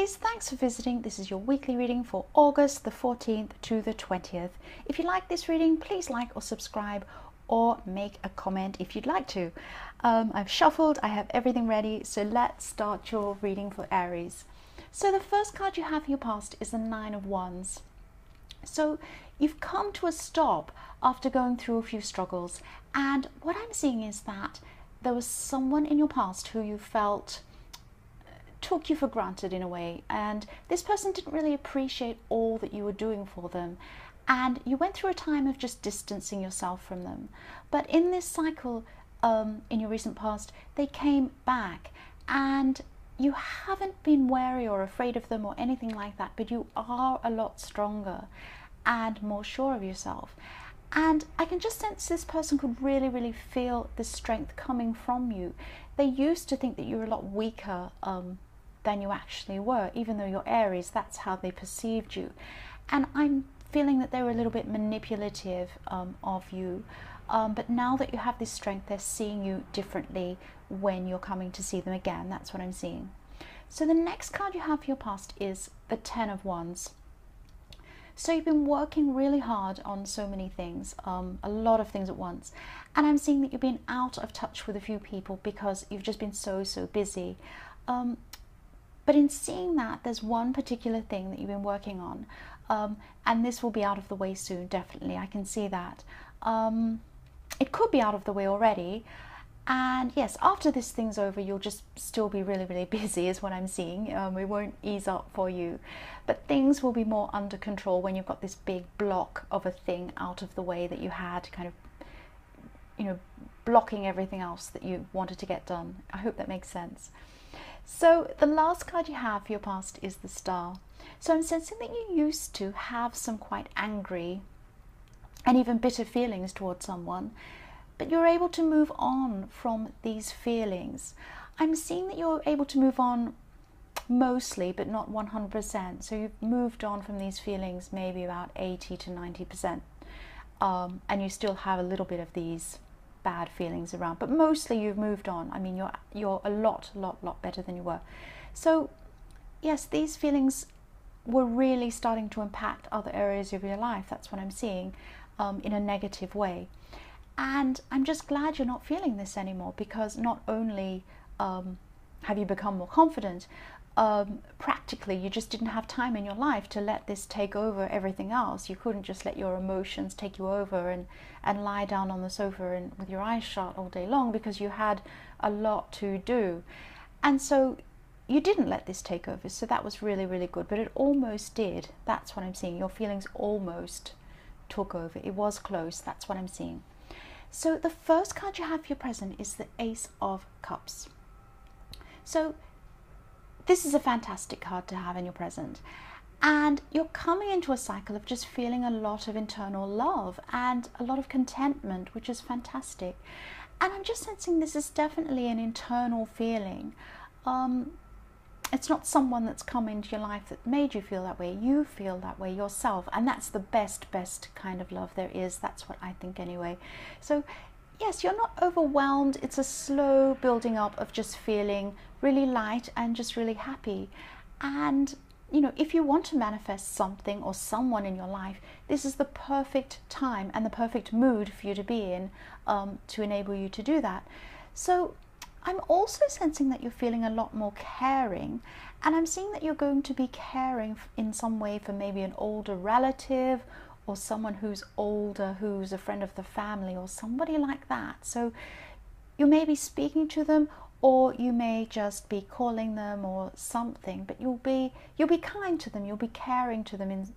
Aries, thanks for visiting. This is your weekly reading for August the 14th to the 20th. If you like this reading, please like or subscribe or make a comment if you'd like to. I've shuffled, I have everything ready, so let's start your reading for Aries. So the first card you have in your past is the Nine of Wands. So you've come to a stop after going through a few struggles, and what I'm seeing is that there was someone in your past who you felt took you for granted in a way, and this person didn't really appreciate all that you were doing for them, and you went through a time of just distancing yourself from them. But in this cycle, in your recent past, they came back, and you haven't been wary or afraid of them or anything like that, but you are a lot stronger and more sure of yourself. And I can just sense this person could really feel the strength coming from you. They used to think that you were a lot weaker than you actually were, even though you're Aries. That's how they perceived you. And I'm feeling that they were a little bit manipulative of you. But now that you have this strength, they're seeing you differently when you're coming to see them again. That's what I'm seeing. So the next card you have for your past is the Ten of Wands. So you've been working really hard on so many things, a lot of things at once. And I'm seeing that you've been out of touch with a few people because you've just been so busy. But in seeing that, there's one particular thing that you've been working on. And this will be out of the way soon, definitely. I can see that. It could be out of the way already. And yes, after this thing's over, you'll just still be really busy is what I'm seeing. It won't ease up for you. But things will be more under control when you've got this big block of a thing out of the way that you had, kind of, you know, blocking everything else that you wanted to get done. I hope that makes sense. So the last card you have for your past is the Star. So I'm sensing that you used to have some quite angry and even bitter feelings towards someone, but you're able to move on from these feelings. I'm seeing that you're able to move on mostly, but not 100%. So you've moved on from these feelings maybe about 80 to 90%. And you still have a little bit of these bad feelings around, but mostly you've moved on. I mean, you're a lot better than you were. So yes, these feelings were really starting to impact other areas of your life. That's what I'm seeing, in a negative way. And I'm just glad you're not feeling this anymore, because not only have you become more confident, practically you just didn't have time in your life to let this take over everything else. You couldn't just let your emotions take you over and lie down on the sofa and with your eyes shut all day long, because you had a lot to do. And so you didn't let this take over. So that was really good, but it almost did. That's what I'm seeing. Your feelings almost took over. It was close. That's what I'm seeing. So the first card you have for your present is the Ace of Cups. So this is a fantastic card to have in your present. And you're coming into a cycle of just feeling a lot of internal love and a lot of contentment, which is fantastic. And I'm just sensing this is definitely an internal feeling. It's not someone that's come into your life that made you feel that way. You feel that way yourself, and that's the best kind of love there is. That's what I think anyway. So yes, you're not overwhelmed. It's a slow building up of just feeling really light and just really happy. And you know, if you want to manifest something or someone in your life, this is the perfect time and the perfect mood for you to be in, to enable you to do that. So I'm also sensing that you're feeling a lot more caring, and I'm seeing that you're going to be caring in some way for maybe an older relative or someone who's older, who's a friend of the family or somebody like that. So you may be speaking to them, or you may just be calling them or something, but you'll be kind to them, you'll be caring to them,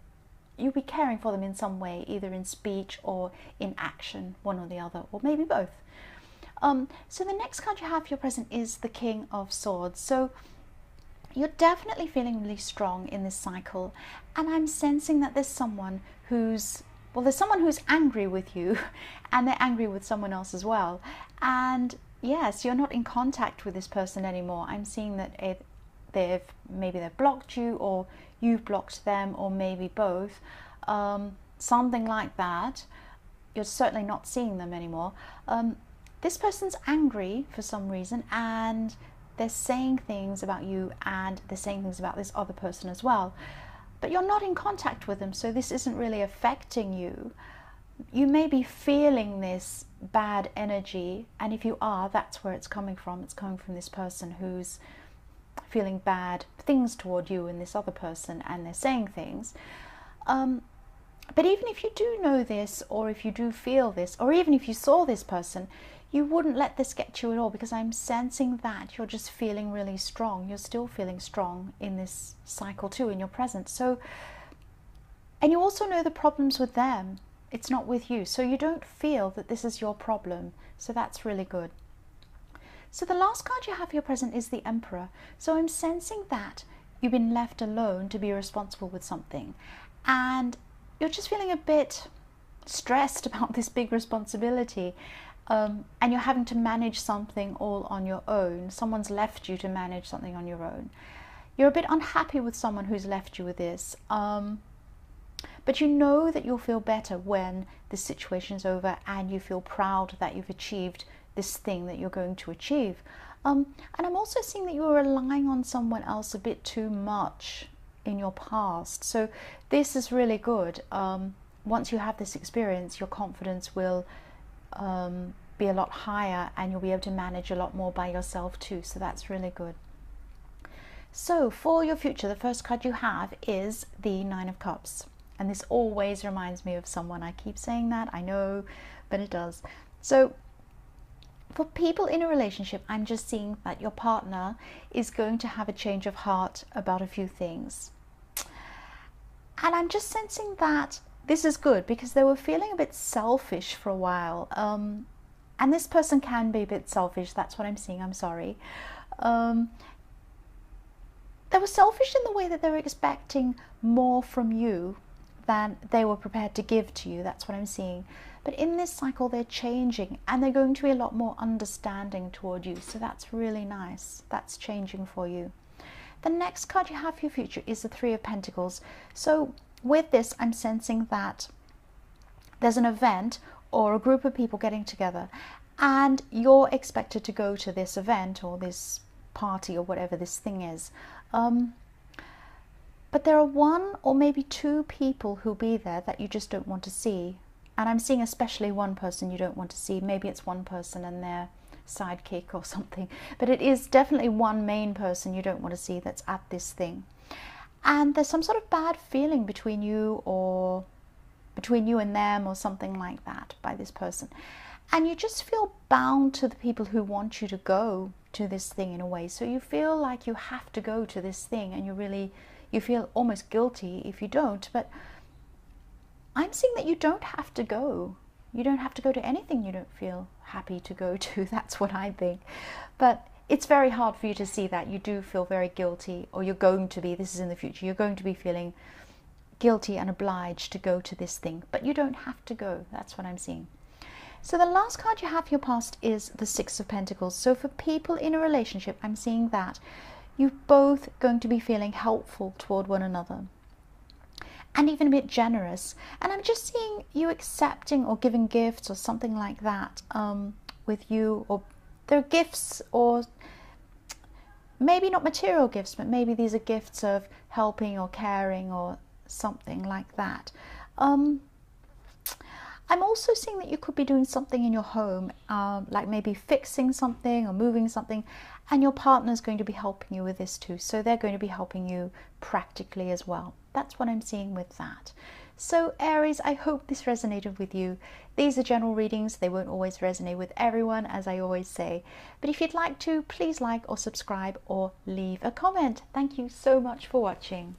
you'll be caring for them in some way, either in speech or in action, one or the other, or maybe both. So the next card you have for your present is the King of Swords. So you're definitely feeling really strong in this cycle, and I'm sensing that there's someone who's angry with you, and they're angry with someone else as well. And yes, you're not in contact with this person anymore. I'm seeing that maybe they've blocked you, or you've blocked them, or maybe both. Something like that. You're certainly not seeing them anymore. This person's angry for some reason, and they're saying things about you and they're saying things about this other person as well. But you're not in contact with them, so this isn't really affecting you. You may be feeling this bad energy, and if you are, that's where it's coming from. It's coming from this person who's feeling bad things toward you and this other person, and they're saying things. But even if you do know this, or if you do feel this, or even if you saw this person, you wouldn't let this get to you at all, because I'm sensing that you're just feeling really strong. You're still feeling strong in this cycle too, in your present. So, and you also know the problems with them. It's not with you. So you don't feel that this is your problem. So that's really good. So the last card you have for your present is the Emperor. So I'm sensing that you've been left alone to be responsible with something. And you're just feeling a bit stressed about this big responsibility. And you're having to manage something all on your own. Someone's left you to manage something on your own. You're a bit unhappy with someone who's left you with this. But you know that you'll feel better when this situation's over, and you feel proud that you've achieved this thing that you're going to achieve. And I'm also seeing that you're relying on someone else a bit too much in your past. So this is really good. Once you have this experience, your confidence will be a lot higher, and you'll be able to manage a lot more by yourself too. So that's really good. So for your future, the first card you have is the Nine of Cups. And this always reminds me of someone. I keep saying that, I know, but it does. So for people in a relationship, I'm just seeing that your partner is going to have a change of heart about a few things. And I'm just sensing that this is good, because they were feeling a bit selfish for a while. And this person can be a bit selfish. That's what I'm seeing. I'm sorry. They were selfish in the way that they were expecting more from you than they were prepared to give to you. That's what I'm seeing. But in this cycle, they're changing, and they're going to be a lot more understanding toward you. So that's really nice. That's changing for you. The next card you have for your future is the Three of Pentacles. So with this, I'm sensing that there's an event or a group of people getting together, and you're expected to go to this event or this party or whatever this thing is. But there are one or maybe two people who'll be there that you just don't want to see. And I'm seeing especially one person you don't want to see. Maybe it's one person and their sidekick or something. But it is definitely one main person you don't want to see that's at this thing. And there's some sort of bad feeling between you, or between you and them, or something like that by this person. And you just feel bound to the people who want you to go to this thing in a way. So you feel like you have to go to this thing, and you feel almost guilty if you don't. But I'm seeing that you don't have to go. You don't have to go to anything you don't feel happy to go to. That's what I think. But it's very hard for you to see that. You do feel very guilty, or you're going to be, this is in the future, you're going to be feeling guilty and obliged to go to this thing. But you don't have to go. That's what I'm seeing. So the last card you have for your past is the Six of Pentacles. So for people in a relationship, I'm seeing that you're both going to be feeling helpful toward one another, and even a bit generous. And I'm just seeing you accepting or giving gifts or something like that with you, or there are gifts, or maybe not material gifts, but maybe these are gifts of helping or caring or something like that. I'm also seeing that you could be doing something in your home, like maybe fixing something or moving something, and your partner's going to be helping you with this too. So they're going to be helping you practically as well. That's what I'm seeing with that. So Aries, I hope this resonated with you. These are general readings. They won't always resonate with everyone, as I always say. But if you'd like to, please like or subscribe or leave a comment. Thank you so much for watching.